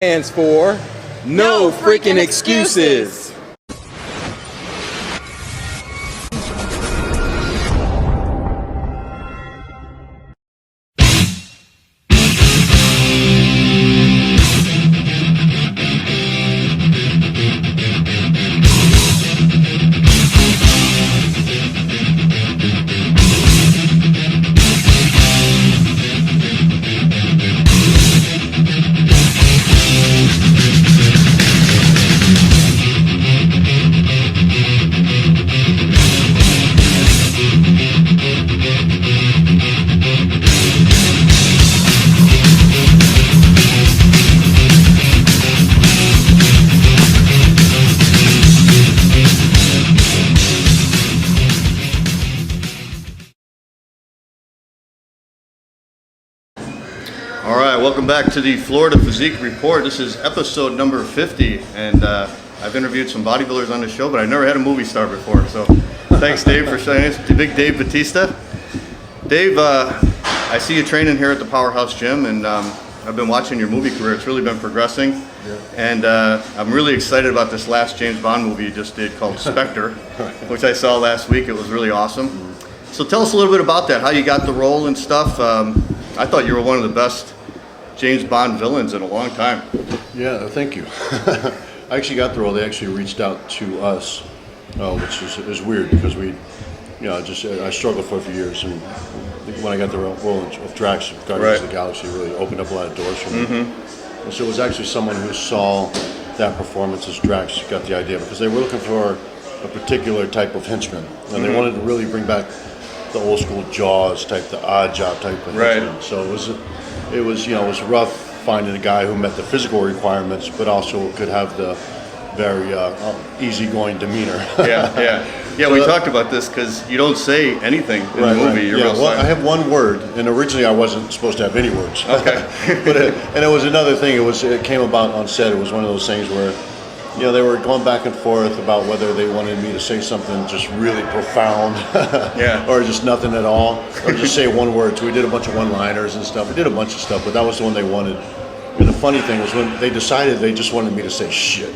Stands for no freaking excuses. All right, welcome back to the Florida Physique Report. This is episode number 50, and I've interviewed some bodybuilders on the show, but I've never had a movie star before. So thanks, Dave, for showing us. The big Dave Bautista. Dave, I see you training here at the Powerhouse Gym, and I've been watching your movie career. It's really been progressing, and I'm really excited about this last James Bond movie you just did called Spectre, which I saw last week. It was really awesome. So tell us a little bit about that, how you got the role and stuff. I thought you were one of the best James Bond villains in a long time. Yeah, thank you. I actually got the role. They actually reached out to us, which is weird because I struggled for a few years, and when I got the role of Drax, Guardians of the Galaxy, really opened up a lot of doors for me. And so it was actually someone who saw that performance as Drax got the idea, because they were looking for a particular type of henchman, and they wanted to really bring back the old school Jaws type, the odd job type of henchman. So it was rough finding a guy who met the physical requirements, but also could have the very easygoing demeanor. So we talked about this because you don't say anything in the movie. You're real silent. I have one word, and originally I wasn't supposed to have any words. Okay. And it was another thing. It came about on set. It was one of those things where, they were going back and forth about whether they wanted me to say something just really profound, or just nothing at all, or just say one word. So we did a bunch of one-liners and stuff. We did a bunch of stuff, but that was the one they wanted. And the funny thing was when they decided they just wanted me to say shit.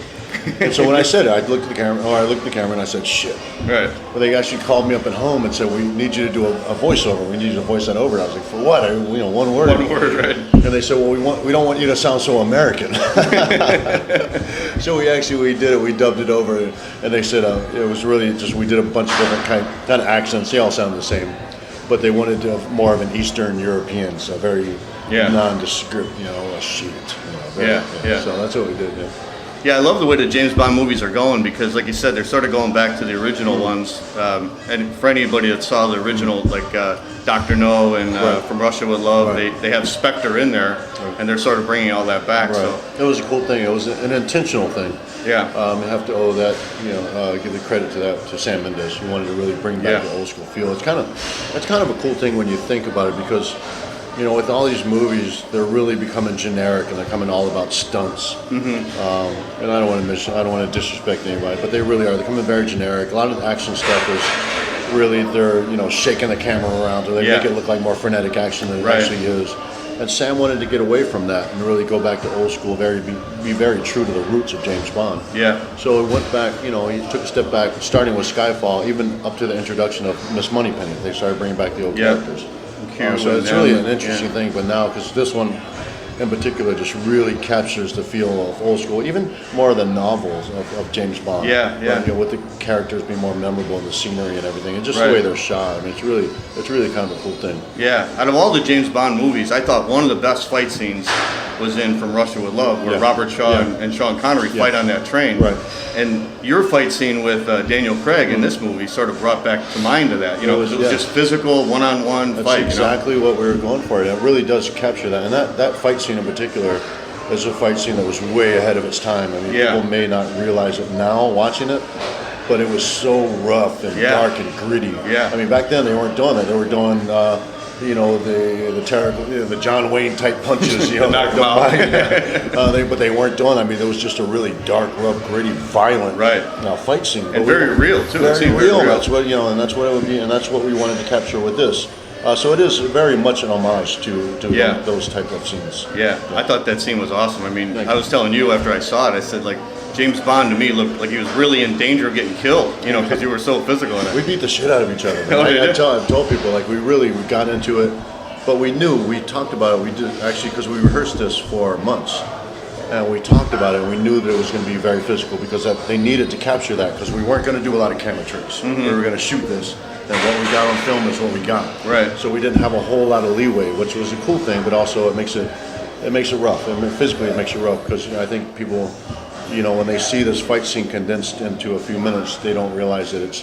And so when I said it, I looked at the camera and I said shit. Right. But they actually called me up at home and said, "We need you to do a voiceover. We need you to voice that over." And I was like, "For what? One word." One word, right? And they said, "Well, we don't want you to sound so American." So we did it. We dubbed it over, and they said it was really just we did a bunch of different kind of accents. They all sound the same, but they wanted more of an Eastern European, so very nondescript, a sheet. So that's what we did. Yeah, I love the way the James Bond movies are going because, like you said, they're sort of going back to the original ones. And for anybody that saw the original, like Dr. No and From Russia with Love, they have Spectre in there, and they're sort of bringing all that back. So it was a cool thing. It was an intentional thing. I have to owe that, give the credit to Sam Mendes. He wanted to really bring back the old school feel. It's kind of a cool thing when you think about it because, with all these movies, they're really becoming generic and they're coming all about stunts. And I don't want to disrespect anybody, but they really are. They're coming very generic. A lot of the action stuff is really they're shaking the camera around, or they make it look like more frenetic action than it actually is. And Sam wanted to get away from that and really go back to old school, be very true to the roots of James Bond. So he went back. He took a step back, starting with Skyfall, even up to the introduction of Miss Moneypenny. They started bringing back the old characters. So it's really an interesting thing, but now, because this one in particular just really captures the feel of old school, even more of the novels of James Bond. But, with the characters being more memorable and the scenery and everything, and just the way they're shot. I mean, it's really kind of a cool thing. Out of all the James Bond movies, I thought one of the best fight scenes was in From Russia with Love, where Robert Shaw and Sean Connery fight on that train. And your fight scene with Daniel Craig in this movie sort of brought back to mind to that. It was just physical, one-on-one fight. That's exactly what we were going for. And it really does capture that. And that fight scene in particular is a fight scene that was way ahead of its time. I mean, people may not realize it now watching it, but it was so rough and dark and gritty. I mean, back then they weren't doing that. They were doing the terrible, the John Wayne type punches, knock them out. But they weren't doing. I mean, it was just a really dark, rough, gritty, violent, fight scene. And very real too. Very real. That's what and that's what it would be, and that's what we wanted to capture with this. So it is very much an homage to those type of scenes. Yeah, I thought that scene was awesome. I mean, I was telling you after I saw it, I said, like, James Bond to me looked like he was really in danger of getting killed, you know, because you were so physical in it. We beat the shit out of each other. Oh, I told people, like, we got into it, but we talked about it. We did, actually, because we rehearsed this for months. And we talked about it, and we knew that it was going to be very physical because they needed to capture that because we weren't going to do a lot of camera tricks. Mm-hmm. We were going to shoot this, and what we got on film is what we got. Right. So we didn't have a whole lot of leeway, which was a cool thing, but also it makes it rough. I mean, physically, it makes it rough because I think people, you know, when they see this fight scene condensed into a few minutes, they don't realize that it's.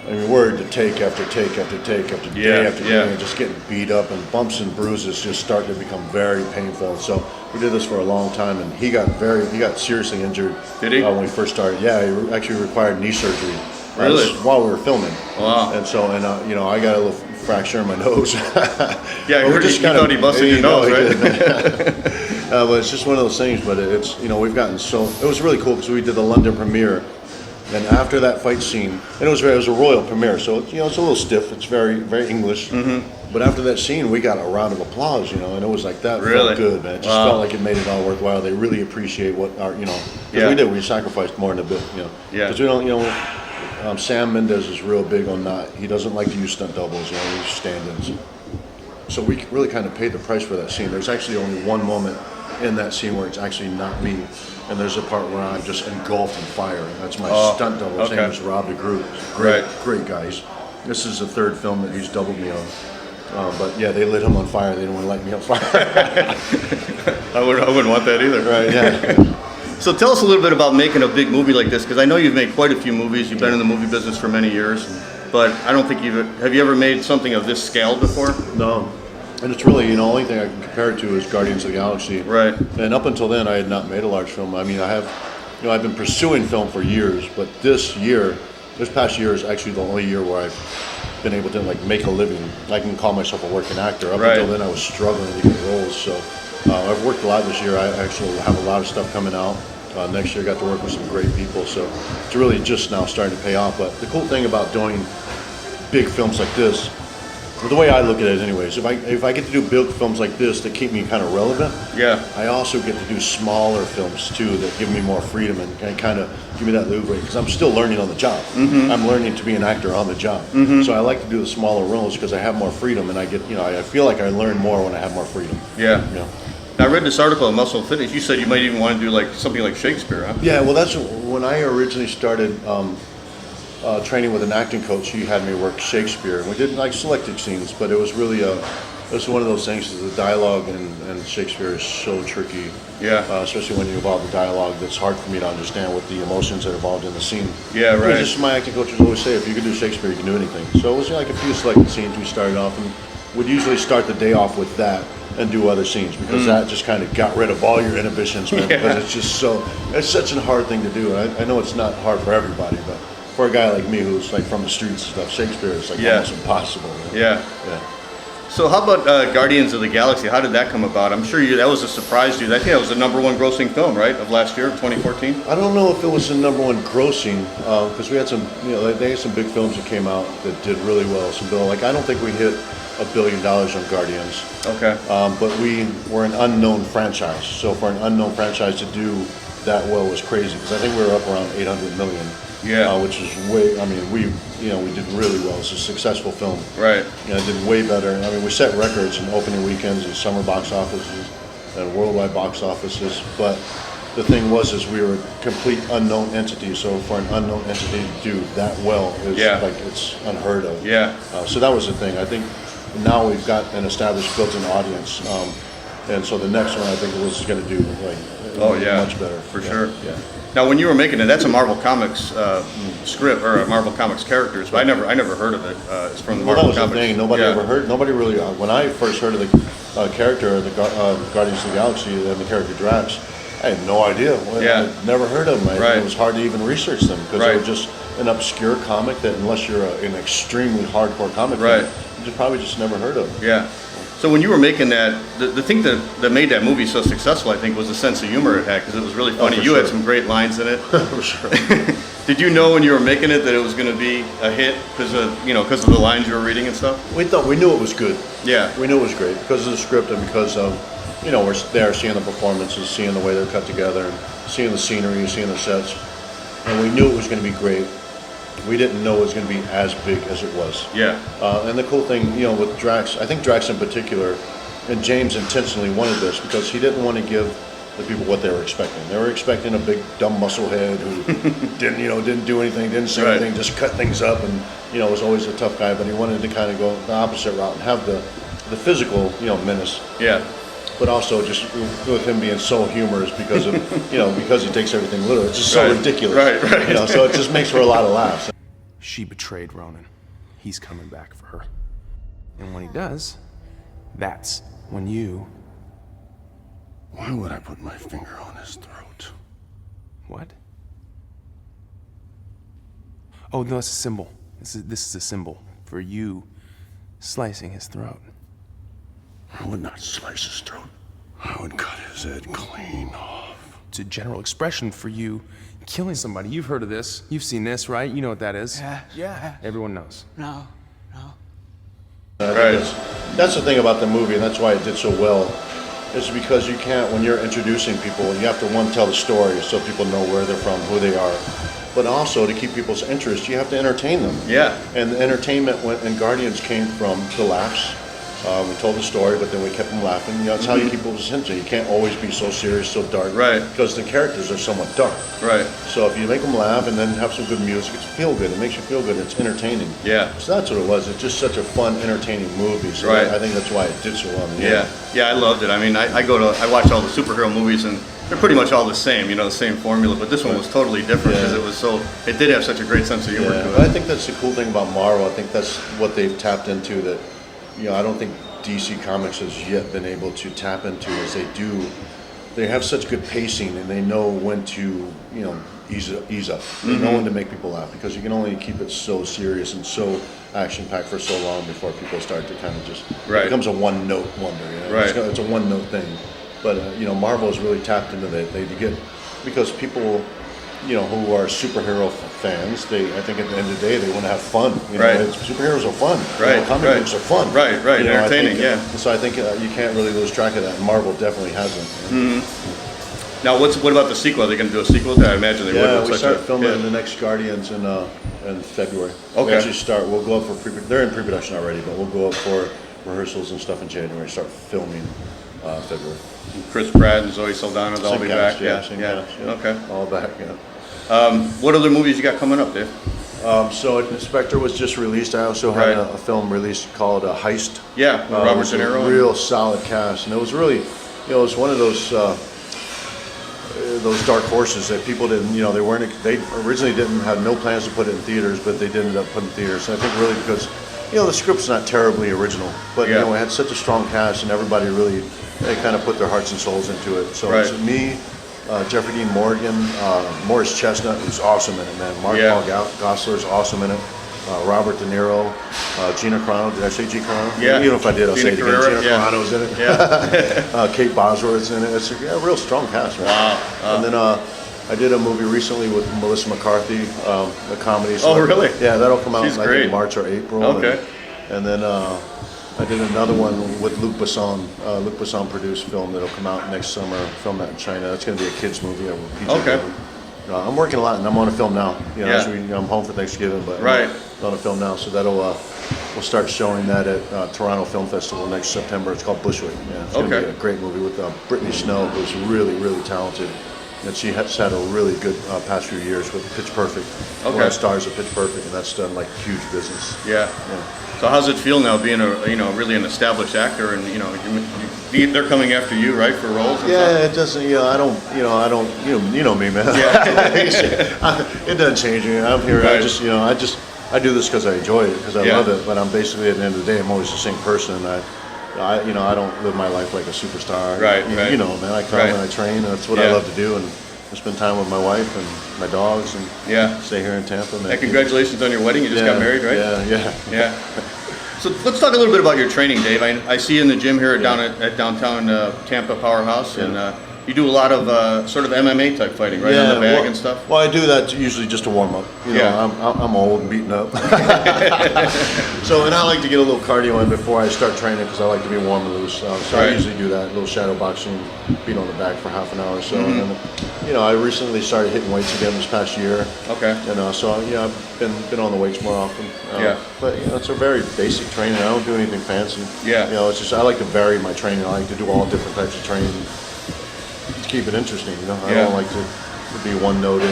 I mean, we're to take after take after take after day after day, and just getting beat up, and bumps and bruises just start to become very painful. And so we did this for a long time, and he got seriously injured. Did he? When we first started? Yeah, he actually required knee surgery. Really? While we were filming. Wow. And so, you know, I got a little fracture in my nose. Yeah, I heard you thought he busted your nose, right? But it's just one of those things. But it's, you know, we've gotten so. It was really cool because we did the London premiere. And after that fight scene, and it was a royal premiere, so you know it's a little stiff. It's very, very English. Mm-hmm. But after that scene, we got a round of applause, you know, and it was like that really? felt good, man. It just felt like it made it all worthwhile. They really appreciate what our, you know, because we did. We sacrificed more than a bit, you know. Yeah. Because we don't, you know, Sam Mendes is real big on not. He doesn't like to use stunt doubles, you know, he uses stand-ins. So we really kind of paid the price for that scene. There's actually only one moment in that scene where it's actually not me. And there's a part where I'm just engulfed in fire. That's my stunt double. His name is Rob DeGroot. Great guys. This is the third film that he's doubled me on. But yeah, they lit him on fire. They didn't want to light me on fire. I wouldn't want that either. Right, yeah. So tell us a little bit about making a big movie like this, because I know you've made quite a few movies. You've been in the movie business for many years, but I don't think have you ever made something of this scale before? No. And it's really, you know, the only thing I can compare it to is Guardians of the Galaxy. Right. And up until then, I had not made a large film. I mean, I've been pursuing film for years, but this past year is actually the only year where I've been able to like make a living. I can call myself a working actor. Up until then, I was struggling to get roles. So I've worked a lot this year. I actually have a lot of stuff coming out. Next year, I got to work with some great people. So it's really just now starting to pay off. But the cool thing about doing big films like this, well, the way I look at it anyways, if I get to do big films like this that keep me kind of relevant, I also get to do smaller films too that give me more freedom and kind of give me that leeway because I'm still learning on the job. Mm-hmm. I'm learning to be an actor on the job. Mm-hmm. So I like to do the smaller roles because I have more freedom and I get, you know, I feel like I learn more when I have more freedom. Yeah. You know? Now, I read this article on Muscle Fitness. You said you might even want to do like something like Shakespeare, huh? Yeah, well, that's when I originally started training with an acting coach. He had me work Shakespeare. We did like selected scenes, but it was really it's one of those things. The dialogue in Shakespeare is so tricky. Yeah. Especially when you involve the dialogue, that's hard for me to understand what the emotions that are involved in the scene. Yeah, right. Just my acting coaches always say, if you can do Shakespeare, you can do anything. So it was like a few selected scenes we started off, and would usually start the day off with that and do other scenes because that just kind of got rid of all your inhibitions, man. Because it's just it's such a hard thing to do. I know it's not hard for everybody, but for a guy like me who's like from the streets and stuff, Shakespeare is like almost impossible. Man. Yeah. So how about Guardians of the Galaxy? How did that come about? I'm sure that was a surprise to you. I think that was the #1 grossing film, right, of last year, 2014? I don't know if it was the #1 grossing because we had some, you know, they had some big films that came out that did really well. Like I don't think we hit $1 billion on Guardians. Okay. But we were an unknown franchise. So for an unknown franchise to do that well was crazy because I think we were up around 800 million. Yeah. Which is way. I mean, we did really well. It's a successful film. Right. You know, it did way better. I mean, we set records in opening weekends and summer box offices and worldwide box offices. But the thing is we were a complete unknown entity. So for an unknown entity to do that well is like it's unheard of. Yeah. So that was the thing. I think now we've got an established built-in audience, and so the next one I think is going to do like much better for sure. Yeah. Now, when you were making it, that's a Marvel Comics script or a Marvel Comics characters, but I never heard of it. It's from the Marvel Comics. That was the thing. Nobody ever heard. Nobody really. When I first heard of the character of the Guardians of the Galaxy and the character Drax, I had no idea. I'd never heard of them. It was hard to even research them because they were just an obscure comic that, unless you're an extremely hardcore comic fan, you probably just never heard of. Yeah. So when you were making that, the thing that made that movie so successful, I think, was the sense of humor it had, because it was really funny. You had some great lines in it. For sure. Did you know when you were making it that it was going to be a hit because of the lines you were reading and stuff? We knew it was good. Yeah. We knew it was great because of the script and because of, we're there seeing the performances, seeing the way they're cut together, and seeing the scenery, seeing the sets, and we knew it was going to be great. We didn't know it was going to be as big as it was. Yeah. And the cool thing, with Drax, I think Drax in particular, and James intentionally wanted this because he didn't want to give the people what they were expecting. They were expecting a big dumb musclehead who didn't do anything, didn't say anything, just cut things up, and was always a tough guy. But he wanted to kind of go the opposite route and have the physical menace. Yeah. But also just with him being so humorous because of because he takes everything literally. It's just so ridiculous. Right. So it just makes for a lot of laughs. She betrayed Ronan. He's coming back for her. And when he does, that's when you... Why would I put my finger on his throat? What? Oh, no, it's a symbol. This is a symbol for you slicing his throat. I would not slice his throat. I would cut his head clean off. It's a general expression for you killing somebody. You've heard of this. You've seen this, right? You know what that is. Yeah. Everyone knows. No. That's the thing about the movie, and that's why it did so well. Is because you can't, when you're introducing people, you have to, one, tell the story so people know where they're from, who they are. But also, to keep people's interest, you have to entertain them. Yeah. And the entertainment in Guardians came from the laughs. We told the story, but then we kept them laughing. That's how you keep people's attention. You can't always be so serious, so dark. Right. Because the characters are somewhat dark. Right. So if you make them laugh and then have some good music, it's feel good. It makes you feel good. It's entertaining. Yeah. So that's what it was. It's just such a fun, entertaining movie. So I think that's why it did so well. Yeah, I loved it. I mean, I watch all the superhero movies and they're pretty much all the same, the same formula. But this one was totally different because it did have such a great sense of humor to it. But I think that's the cool thing about Marvel. I think that's what they've tapped into that, I don't think DC Comics has yet been able to tap into as they do. They have such good pacing and they know when to, ease up. They know when to make people laugh because you can only keep it so serious and so action-packed for so long before people start to kind of just, it becomes a one-note wonder. It's a one-note thing. But, Marvel has really tapped into that. They get, because people, who are superhero fans, I think at the end of the day, they want to have fun. Superheroes are fun. Comic books are fun. Right, entertaining, So I think you can't really lose track of that, and Marvel definitely hasn't. Mm-hmm. Now, what about the sequel? Are they going to do a sequel to that? I imagine they would. Yeah, we start filming the next Guardians in February. Okay. We actually we'll go up for they're in pre-production already, but we'll go up for rehearsals and stuff in January, start filming February. Chris Pratt and Zoe Saldana, they'll be back. Okay. All back, What other movies you got coming up, Dave? So Inspector was just released. I also had a film released called Heist. Yeah, with Robert De Niro. A real solid cast, and it was really, it was one of those dark horses that people didn't, they originally didn't have no plans to put it in theaters, but they did end up putting in theaters. And I think really because, the script's not terribly original, but it had such a strong cast, and everybody really, they kind of put their hearts and souls into it. So it's me, Jeffrey Dean Morgan, Morris Chestnut, who's awesome in it, man. Mark Paul Gosselaar's awesome in it. Robert De Niro, Gina Carano. Did I say Gina Carano? Yeah. Even if I did, I'll say it again. Gina Carano's in it. Yeah. Kate Bosworth's in it. It's a real strong cast, man. Wow. And then I did a movie recently with Melissa McCarthy, a comedy. Oh, really? Yeah, that'll come out She's great. in March or April. Okay. And then I did another one with Luc Besson. Luc Besson produced film that'll come out next summer. Film that in China. It's going to be a kids movie. I'm working a lot, and I'm on a film now. I'm home for Thanksgiving, but I'm on a film now. So we'll start showing that at Toronto Film Festival next September. It's called Bushwick. Yeah, it's going to be a great movie with Brittany Snow, who's really, really talented. And she has had a really good past few years with Pitch Perfect. One of the stars of Pitch Perfect, and that's done like huge business. Yeah. So how's it feel now being really an established actor, and they're coming after you, right, for roles? And it doesn't. I don't. You know me, man. Yeah. It doesn't change me. I'm here. Right. I do this because I enjoy it, because I love it. But I'm basically, at the end of the day, I'm always the same person. I don't live my life like a superstar. Right. Man, I come and I train, and that's what I love to do, and I spend time with my wife and my dogs, and stay here in Tampa. Man. And congratulations on your wedding. You just got married, right? Yeah. So let's talk a little bit about your training, Dave. I see you in the gym here down at downtown Tampa Powerhouse, and You do a lot of sort of MMA type fighting, right? On the bag and stuff. Well, I do that usually just to warm up. You know, I'm old and beaten up. So, and I like to get a little cardio in before I start training because I like to be warm and loose. So I usually do that, a little shadow boxing, beat on the back for half an hour or so. And then, you know, I recently started hitting weights again this past year. Okay. You know, so yeah, I've been on the weights more often. But you know, it's a very basic training. I don't do anything fancy. Yeah. You know, it's just I like to vary my training. I like to do all different types of training to keep it interesting. You know, I don't like to be one-noted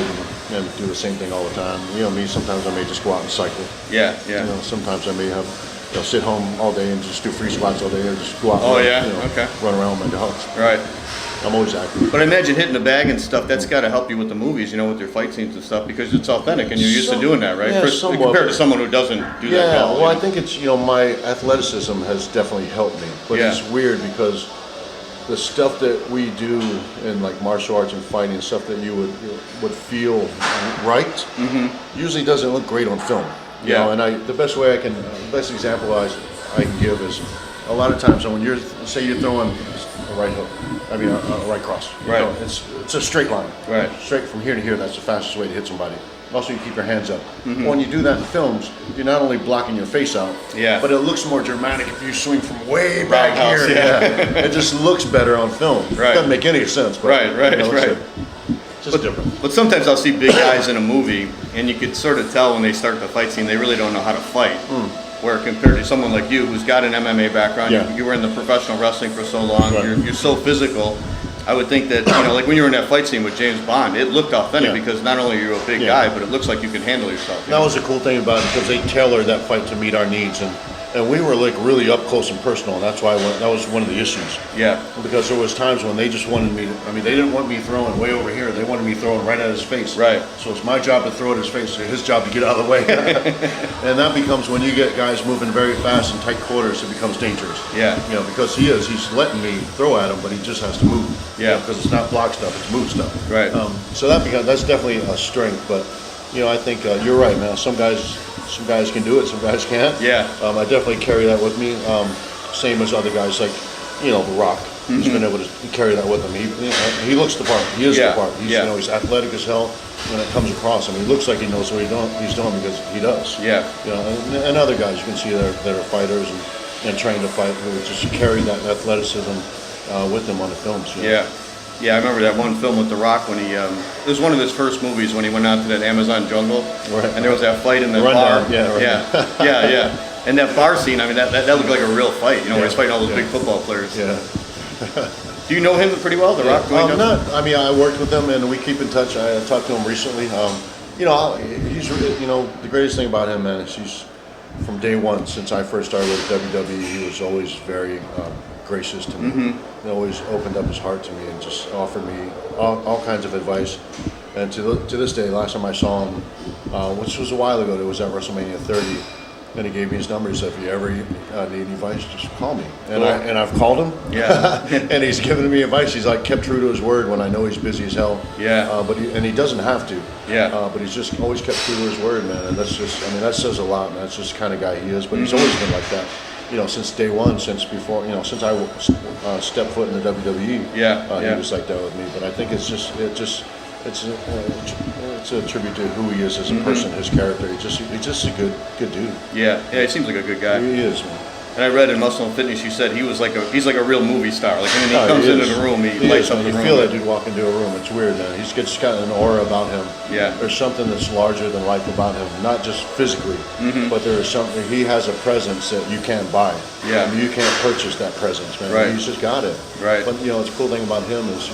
and do the same thing all the time. You know, me sometimes I may just go out and cycle. Yeah. You know, sometimes I may have sit home all day and just do free squats all day, or just go out. And run around with my dogs. Right. I'm always active. But I imagine hitting the bag and stuff, that's got to help you with the movies, you know, with your fight scenes and stuff, because it's authentic and you're used to doing that, right? Yeah, compared to someone who doesn't do that at all. Well, I think it's, you know, my athleticism has definitely helped me. But it's weird because the stuff that we do in like martial arts and fighting, stuff that you would feel right, usually doesn't look great on film. You know, and the best example I can give is a lot of times when you're throwing a right hook, a right cross. Right. You know, it's a straight line. Right. Straight from here to here, that's the fastest way to hit somebody. Also, you keep your hands up. When you do that in films, you're not only blocking your face out, but it looks more dramatic if you swing from way back here. It just looks better on film. Right. It doesn't make any sense. But, it's just different. But sometimes I'll see big guys in a movie, and you could sort of tell when they start the fight scene, they really don't know how to fight. Where compared to someone like you, who's got an MMA background, you were in the professional wrestling for so long, you're so physical. I would think that, you know, like when you were in that fight scene with James Bond, it looked authentic because not only are you a big guy, but it looks like you can handle yourself. That was the cool thing about it, because they tailored that fight to meet our needs, and we were like really up close and personal, and that's why that was one of the issues. Yeah. Because there was times when they just wanted me to, they didn't want me throwing way over here, they wanted me throwing right at his face. Right. So it's my job to throw at his face, his job to get out of the way. And that becomes, when you get guys moving very fast in tight quarters, it becomes dangerous. Yeah. You know, because he's letting me throw at him, but he just has to move. Yeah. Because it's not block stuff, it's move stuff. Right. So that's definitely a strength, but you know, I think you're right, man. Some guys can do it, some guys can't. Yeah. I definitely carry that with me. Same as other guys, like, you know, The Rock. He's been able to carry that with him. He looks the part. He is the part. You know, he's athletic as hell when it comes across him. He looks like he knows what he's doing because he does. Yeah. You know, and other guys you can see that are fighters and trained to fight, who just carry that athleticism with them on the films. You know? Yeah. Yeah, I remember that one film with The Rock when it was one of his first movies when he went out to that Amazon jungle. Right. And there was that fight in the bar. Yeah. And that bar scene, that looked like a real fight, you know, where he's fighting all those big football players. Yeah. Do you know him pretty well, The Rock? I worked with him and we keep in touch. I talked to him recently. You know, he's really, you know, the greatest thing about him, man, is he's, from day one, since I first started with WWE, he was always very gracious to me. He always opened up his heart to me and just offered me all kinds of advice. And to this day, last time I saw him, which was a while ago, it was at WrestleMania 30, and he gave me his number. He said, if you ever need advice, just call me. And I've called him. Yeah. And he's given me advice. He's like kept true to his word when I know he's busy as hell. Yeah. But he doesn't have to. Yeah. But he's just always kept true to his word, man. And that's just, that says a lot, man. That's just the kind of guy he is. But he's always been like that. You know, since day one, since I stepped foot in the WWE, he was like that with me. But I think it's a tribute to who he is as a person, his character. He's just a good dude. Yeah, he seems like a good guy. He is, man. And I read in Muscle and Fitness, you said he's like a real movie star. Like when he comes into the room, he lights up the room. You feel that dude walk into a room. It's weird, man. He's got an aura about him. Yeah. There's something that's larger than life about him, not just physically, but there is something. He has a presence that you can't buy. Yeah. You can't purchase that presence, man. Right. He's just got it. Right. But you know, the cool thing about him is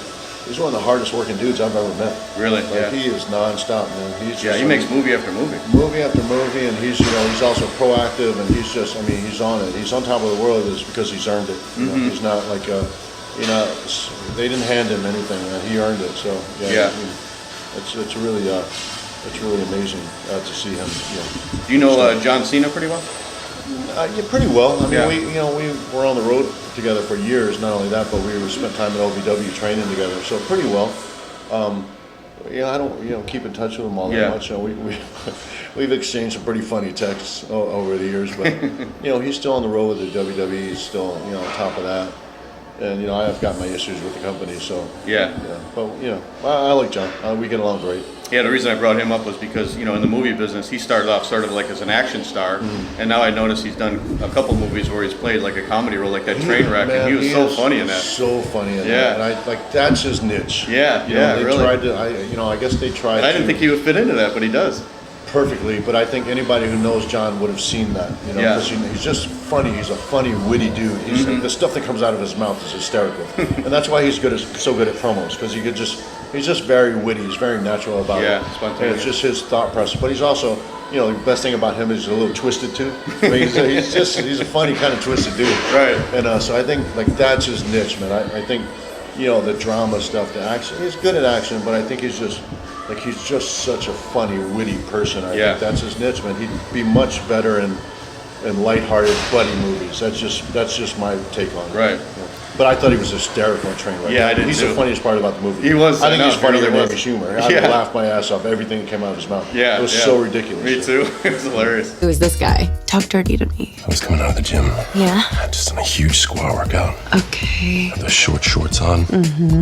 he's one of the hardest working dudes I've ever met. Really? He is nonstop, man. He makes movie after movie. Movie after movie, and he's also proactive, and he's just, he's on it. He's on top of the world is because he's earned it. You know, he's not like they didn't hand him anything, man. He earned it. So it's really amazing to see him. Do you know John Cena pretty well? Yeah, pretty well. We were on the road together for years. Not only that, but we spent time at OVW training together. So pretty well. I don't keep in touch with him all that much. We've exchanged some pretty funny texts over the years, but he's still on the road with the WWE. He's still on top of that. And I've got my issues with the company, so Yeah. But I like John. We get along great. Yeah, the reason I brought him up was because, in the movie business, he started off sort of like as an action star, and now I notice he's done a couple movies where he's played like a comedy role, like that Trainwreck, and he was so funny in that. So funny in that. And that's his niche. Yeah, They really. tried to, I guess they tried And I didn't think he would fit into that, but he does. perfectly, but I think anybody who knows John would have seen that, Yeah. 'cause he's just funny. He's a funny, witty dude. The stuff that comes out of his mouth is hysterical, and that's why he's so good at promos, because he's just very witty. He's very natural about it. Spontaneous. And it's just his thought process. But he's also, the best thing about him is he's a little twisted too. I mean, he's a funny kind of twisted dude. Right. And so I think that's his niche, man. I think the drama stuff, the action. He's good at action, but I think he's just such a funny, witty person. I think that's his niche, man. He'd be much better in lighthearted buddy movies. That's just my take on it. Right. But I thought he was hysterical in Trainwreck. Yeah, I did He's too. the funniest part about the movie. He was. I think he's funnier than really Amy was. Schumer. I laughed my ass off everything that came out of his mouth. Yeah. It was so ridiculous. Me too. It was hilarious. Who is this guy? Talk dirty to me. I was coming out of the gym. Yeah? Just on a huge squat workout. Okay. Had those short shorts on.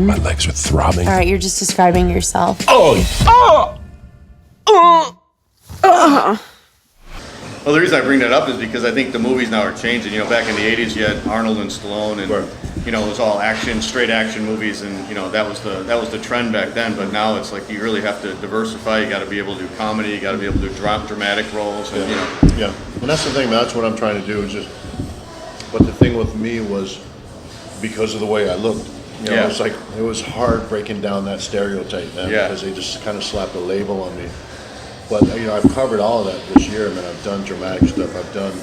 My legs were throbbing. All right, you're just describing yourself. Well, the reason I bring that up is because I think the movies now are changing. Back in the 80s, you had Arnold and Stallone, and it was all action, straight action movies, and that was the trend back then. But now it's like you really have to diversify. You got to be able to do comedy. You got to be able to do dramatic roles. And, Yeah, and that's the thing. That's what I'm trying to do. But the thing with me was because of the way I looked. It was hard breaking down that stereotype, man. Yeah. Because they just kind of slapped a label on me. But I've covered all of that this year, man. I've done dramatic stuff. I've done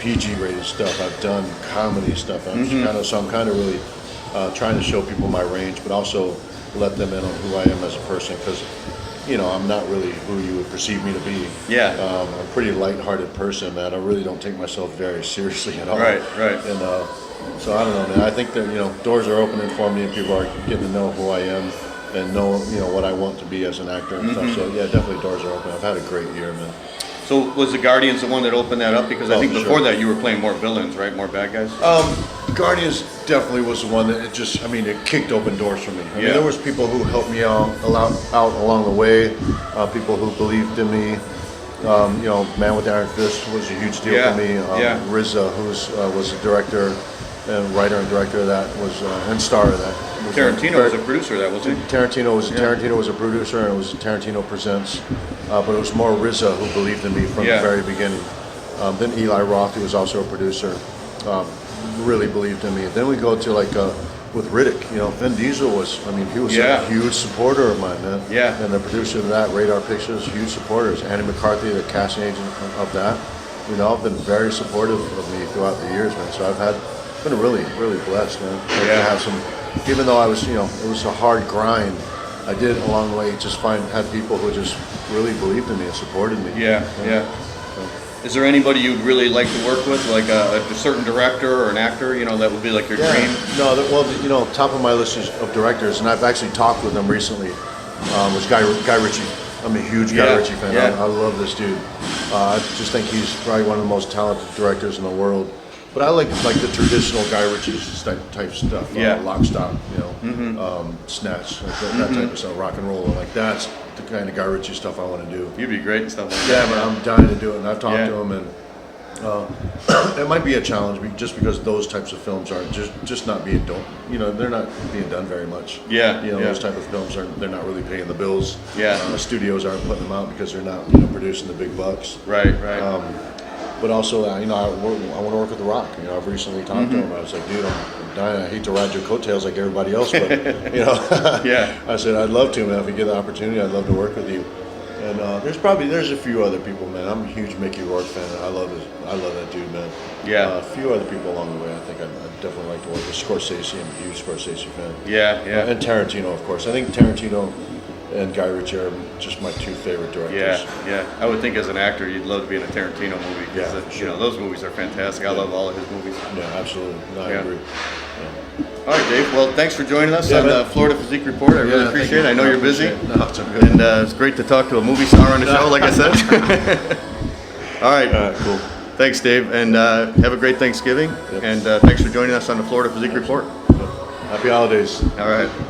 PG-rated stuff. I've done comedy stuff. I'm kind of really trying to show people my range, but also let them in on who I am as a person. Because I'm not really who you would perceive me to be. Yeah. I'm a pretty lighthearted person, man. I really don't take myself very seriously at all. Right. And so I don't know, man. I think that doors are opening for me, and people are getting to know who I am and know what I want to be as an actor and stuff. So yeah, definitely doors are open. I've had a great year, man. So was the Guardians the one that opened that up? Because I think before that you were playing more villains, right? More bad guys. Guardians definitely was the one that it kicked open doors for me. I mean, there was people who helped me out along the way, people who believed in me. Man with the Iron Fist was a huge deal for me. RZA, who was the director and writer and director of that, and star of that. Tarantino was a producer of that, wasn't he? Tarantino was a producer, and it was Tarantino Presents. But it was more RZA who believed in me from the very beginning. Then Eli Roth, who was also a producer, really believed in me. Then we go to with Riddick. Vin Diesel he was a huge supporter of mine, man. Yeah. And the producer of that, Radar Pictures, huge supporters. Andy McCarthy, the casting agent of that, have been very supportive of me throughout the years, man. So I've been really, really blessed, man. To have some, even though I was, it was a hard grind, I did along the way just had people who just really believed in me and supported me. Yeah. Is there anybody you'd really like to work with, like a certain director or an actor, that would be like your dream? No, top of my list of directors, and I've actually talked with them recently, was Guy Ritchie. I'm a huge Guy Ritchie fan. Yeah. I love this dude. I just think he's probably one of the most talented directors in the world. But I like the traditional Guy Ritchie type stuff. Lock, Stock, Snatch, that type of stuff, rock and roll. That's the kind of Guy Ritchie stuff I want to do. You'd be great and stuff like that. Yeah, but I'm dying to do it, and I've talked to him, and it might be a challenge just because those types of films are just not being done. They're not being done very much. Those type of films they're not really paying the bills. Studios aren't putting them out because they're not producing the big bucks. Right. But also, I want to work with The Rock. I've recently talked to him. I was like, dude, I'm dying. I hate to ride your coattails like everybody else, but I said I'd love to, man. If you get the opportunity, I'd love to work with you. And there's a few other people, man. I'm a huge Mickey Rourke fan. I love that dude, man. Yeah. A few other people along the way. I think I'd definitely like to work with Scorsese. I'm a huge Scorsese fan. Yeah. And Tarantino, of course. I think Tarantino and Guy Ritchie are just my two favorite directors. Yeah. I would think as an actor, you'd love to be in a Tarantino movie. Because those movies are fantastic. I love all of his movies. Yeah, absolutely. No, I agree. All right, Dave. Well, thanks for joining us on the Florida Physique Report. I really appreciate it. I know you're busy. No, it's good. And it's great to talk to a movie star on the show, like I said. All right, cool. Thanks, Dave. And have a great Thanksgiving. And thanks for joining us on the Florida Physique Report. Happy holidays. All right.